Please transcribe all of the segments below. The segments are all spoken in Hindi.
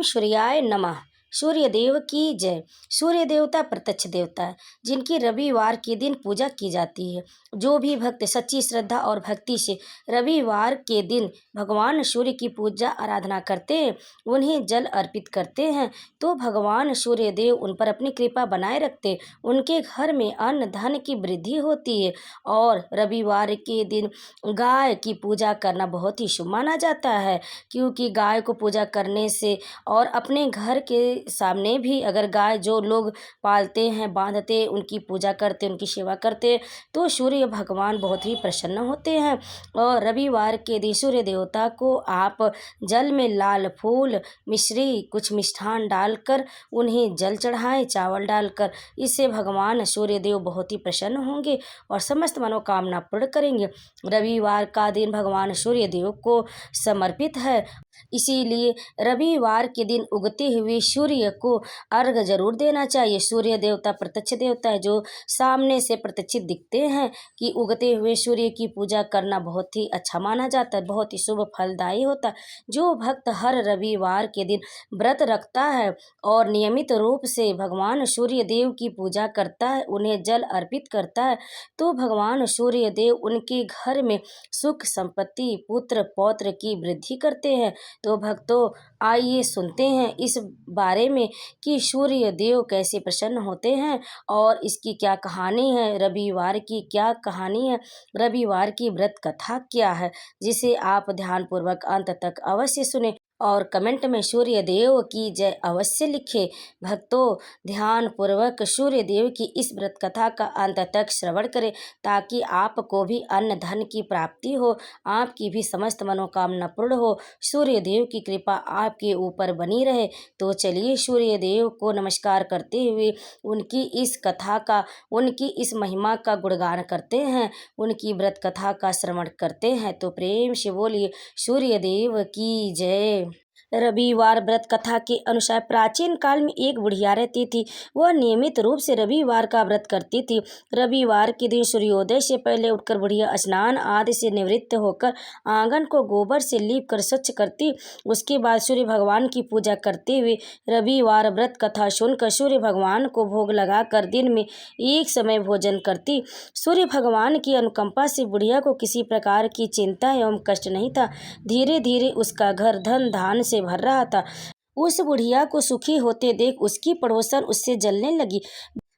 ओम सूर्याय नमः। सूर्य देव की जय। सूर्य देवता प्रत्यक्ष देवता है जिनकी रविवार के दिन पूजा की जाती है। जो भी भक्त सच्ची श्रद्धा और भक्ति से रविवार के दिन भगवान सूर्य की पूजा आराधना करते हैं, उन्हें जल अर्पित करते हैं, तो भगवान सूर्य देव उन पर अपनी कृपा बनाए रखते, उनके घर में अन्न धन की वृद्धि होती है। और रविवार के दिन गाय की पूजा करना बहुत ही शुभ माना जाता है, क्योंकि गाय को पूजा करने से और अपने घर के सामने भी अगर गाय जो लोग पालते हैं, बांधते, उनकी पूजा करते, उनकी सेवा करते, तो सूर्य भगवान बहुत ही प्रसन्न होते हैं। और रविवार के दिन सूर्य देवता को आप जल में लाल फूल, मिश्री, कुछ मिष्ठान डालकर उन्हें जल चढ़ाएं, चावल डालकर। इससे भगवान सूर्य देव बहुत ही प्रसन्न होंगे और समस्त मनोकामना पूर्ण करेंगे। रविवार का दिन भगवान सूर्य देव को समर्पित है, इसीलिए रविवार के दिन उगते हुए सूर्य को अर्घ जरूर देना चाहिए। सूर्य देवता प्रत्यक्ष देवता है, जो सामने से प्रत्यक्षित दिखते हैं कि उगते हुए सूर्य की पूजा करना बहुत ही अच्छा माना जाता है, बहुत ही शुभ फलदायी होता है। जो भक्त हर रविवार के दिन व्रत रखता है और नियमित रूप से भगवान सूर्य देव की पूजा करता है, उन्हें जल अर्पित करता है, तो भगवान सूर्य देव उनके घर में सुख संपत्ति, पुत्र पौत्र की वृद्धि करते हैं। तो भक्तों, आइए सुनते हैं इस बारे में कि सूर्य देव कैसे प्रसन्न होते हैं और इसकी क्या कहानी है, रविवार की क्या कहानी है, रविवार की व्रत कथा क्या है, जिसे आप ध्यानपूर्वक अंत तक अवश्य सुने और कमेंट में सूर्य देव की जय अवश्य लिखे। भक्तों, ध्यान पूर्वक सूर्य देव की इस व्रत कथा का अंत तक श्रवण करें, ताकि आपको भी अन्न धन की प्राप्ति हो, आपकी भी समस्त मनोकामना पूर्ण हो, सूर्य देव की कृपा आपके ऊपर बनी रहे। तो चलिए सूर्य देव को नमस्कार करते हुए उनकी इस कथा का, उनकी इस महिमा का गुणगान करते हैं, उनकी व्रत कथा का श्रवण करते हैं। तो प्रेम से बोलिए सूर्य देव की जय। रविवार व्रत कथा के अनुसार प्राचीन काल में एक बुढ़िया रहती थी। वह नियमित रूप से रविवार का व्रत करती थी। रविवार के दिन सूर्योदय से पहले उठकर बुढ़िया स्नान आदि से निवृत्त होकर आंगन को गोबर से लीप कर स्वच्छ करती। उसके बाद सूर्य भगवान की पूजा करते हुए रविवार व्रत कथा सुनकर सूर्य भगवान को भोग लगाकर दिन में एक समय भोजन करती। सूर्य भगवान की अनुकंपा से बुढ़िया को किसी प्रकार की चिंता एवं कष्ट नहीं था। धीरे धीरे उसका घर धन धान से भर रहा था। उस बुढ़िया को सुखी होते देख उसकी पड़ोसन उससे जलने लगी।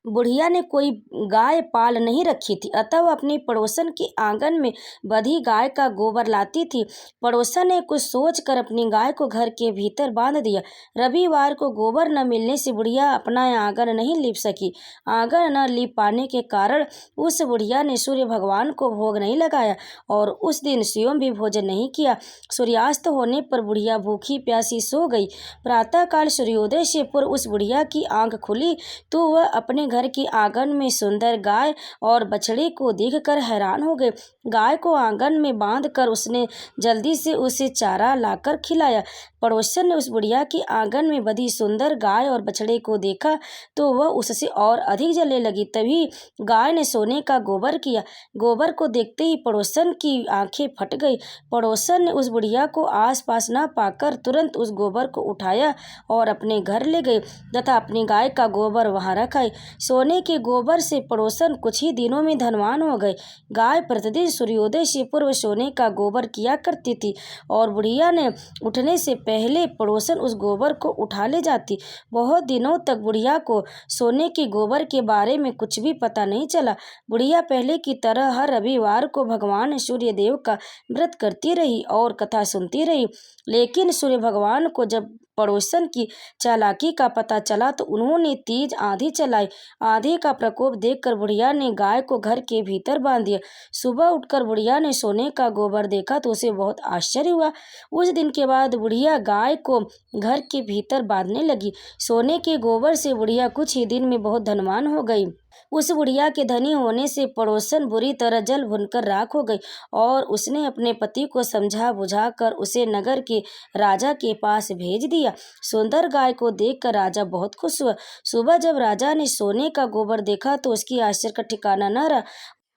बुढ़िया ने कोई गाय पाल नहीं रखी थी, अतः वह अपनी पड़ोसन के आंगन में बंधी गाय का गोबर लाती थी। पड़ोसन ने कुछ सोचकर अपनी गाय को घर के भीतर बांध दिया। रविवार को गोबर न मिलने से बुढ़िया अपना आंगन नहीं लीप सकी। आंगन न लीप पाने के कारण उस बुढ़िया ने सूर्य भगवान को भोग नहीं लगाया और उस दिन स्वयं भी भोजन नहीं किया। सूर्यास्त होने पर बुढ़िया भूखी प्यासी सो गई। प्रातःकाल सूर्योदय से पूर्व उस बुढ़िया की आंख खुली तो वह अपने घर के आंगन में सुंदर गाय और बछड़े को देखकर हैरान हो गए। गाय को आंगन में बांधकर उसने जल्दी से उसे चारा लाकर खिलाया। पड़ोसन ने उस बुढ़िया के आंगन में बंधी सुंदर गाय और बछड़े को देखा तो वह उससे और अधिक जलने लगी। तभी गाय ने सोने का गोबर किया। गोबर को देखते ही पड़ोसन की आंखें फट गई। पड़ोसन ने उस बुढ़िया को आसपास न पाकर तुरंत उस गोबर को उठाया और अपने घर ले गए तथा अपनी गाय का गोबर वहां रखा। सोने के गोबर से पड़ोसन कुछ ही दिनों में धनवान हो गए। गाय प्रतिदिन सूर्योदय से पूर्व सोने का गोबर किया करती थी और बुढ़िया ने उठने से पहले पड़ोसन उस गोबर को उठा ले जाती। बहुत दिनों तक बुढ़िया को सोने के गोबर के बारे में कुछ भी पता नहीं चला। बुढ़िया पहले की तरह हर रविवार को भगवान सूर्य देव का व्रत करती रही और कथा सुनती रही। लेकिन सूर्य भगवान को जब पड़ोसन की चालाकी का पता चला तो उन्होंने तेज आंधी चलाई। आंधी का प्रकोप देखकर बुढ़िया ने गाय को घर के भीतर बांध दिया। सुबह उठकर बुढ़िया ने सोने का गोबर देखा तो उसे बहुत आश्चर्य हुआ। उस दिन के बाद बुढ़िया गाय को घर के भीतर बांधने लगी। सोने के गोबर से बुढ़िया कुछ ही दिन में बहुत धनवान हो गई। उस बुढ़िया के धनी होने से पड़ोसन बुरी तरह जल भुनकर राख हो गई और उसने अपने पति को समझा बुझाकर उसे नगर के राजा के पास भेज दिया। सुंदर गाय को देखकर राजा बहुत खुश हुआ। सुबह जब राजा ने सोने का गोबर देखा तो उसकी आश्चर्य का ठिकाना न रहा।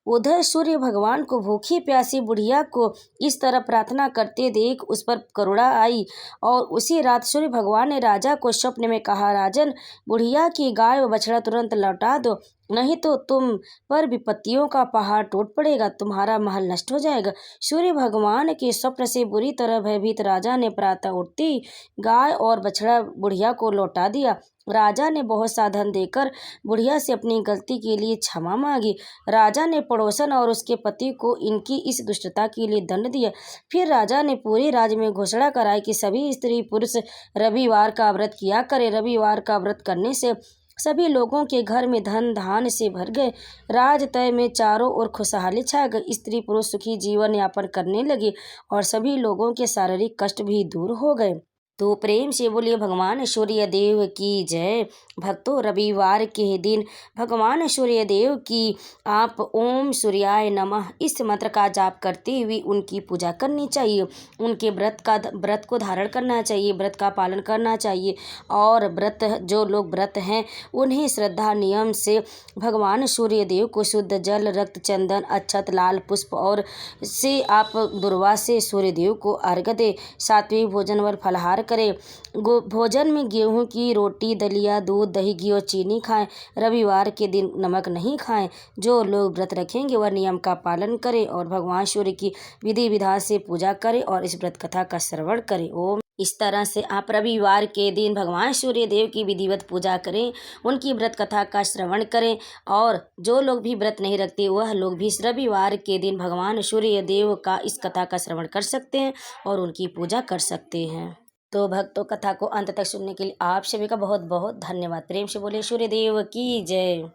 उधर सूर्य भगवान को भूखी प्यासी बुढ़िया को इस तरह प्रार्थना करते देख उस पर करुणा आई और उसी रात सूर्य भगवान ने राजा को स्वप्न में कहा, राजन, बुढ़िया की गाय व बछड़ा तुरंत लौटा दो, नहीं तो तुम पर विपत्तियों का पहाड़ टूट पड़ेगा, तुम्हारा महल नष्ट हो जाएगा। सूर्य भगवान के स्वप्न से बुरी तरह भयभीत राजा ने प्रातः उठती गाय और बछड़ा बुढ़िया को लौटा दिया। राजा ने बहुत सा धन देकर बुढ़िया से अपनी गलती के लिए क्षमा मांगी। राजा ने पड़ोसन और उसके पति को इनकी इस दुष्टता के लिए दंड दिया। फिर राजा ने पूरे राज्य में घोषणा कराई कि सभी स्त्री पुरुष रविवार का व्रत किया करें। रविवार का व्रत करने से सभी लोगों के घर में धन धान्य से भर गए। राजतय में चारों ओर खुशहाली छा गई। स्त्री पुरुष सुखी जीवन यापन करने लगे और सभी लोगों के शारीरिक कष्ट भी दूर हो गए। तो प्रेम से बोलिए भगवान सूर्य देव की जय। भक्तों, रविवार के दिन भगवान सूर्य देव की आप ओम सूर्याय नमः इस मंत्र का जाप करते हुए उनकी पूजा करनी चाहिए। उनके व्रत को धारण करना चाहिए, व्रत का पालन करना चाहिए। और जो लोग व्रत हैं उन्हें श्रद्धा नियम से भगवान सूर्य देव को शुद्ध जल, रक्त, चंदन, अक्षत, लाल पुष्प और से आप दुर्वा से सूर्य देव को अर्घ्य दें। सात्विक भोजन व फलाहार करें। भोजन में गेहूं की रोटी, दलिया, दूध, दही, घी और चीनी खाएं। रविवार के दिन नमक नहीं खाएं। जो लोग व्रत रखेंगे वह नियम का पालन करें और भगवान सूर्य की विधि विधान से पूजा करें और इस व्रत कथा का श्रवण करें। ओम। इस तरह से आप रविवार के दिन भगवान सूर्य देव की विधिवत पूजा करें, उनकी व्रत कथा का श्रवण करें। और जो लोग भी व्रत नहीं रखते वह लोग भी रविवार के दिन भगवान सूर्य देव का इस कथा का श्रवण कर सकते हैं और उनकी पूजा कर सकते हैं। तो भक्तों, कथा को अंत तक सुनने के लिए आप सभी का बहुत बहुत धन्यवाद। प्रेम से बोले सूर्य देव की जय।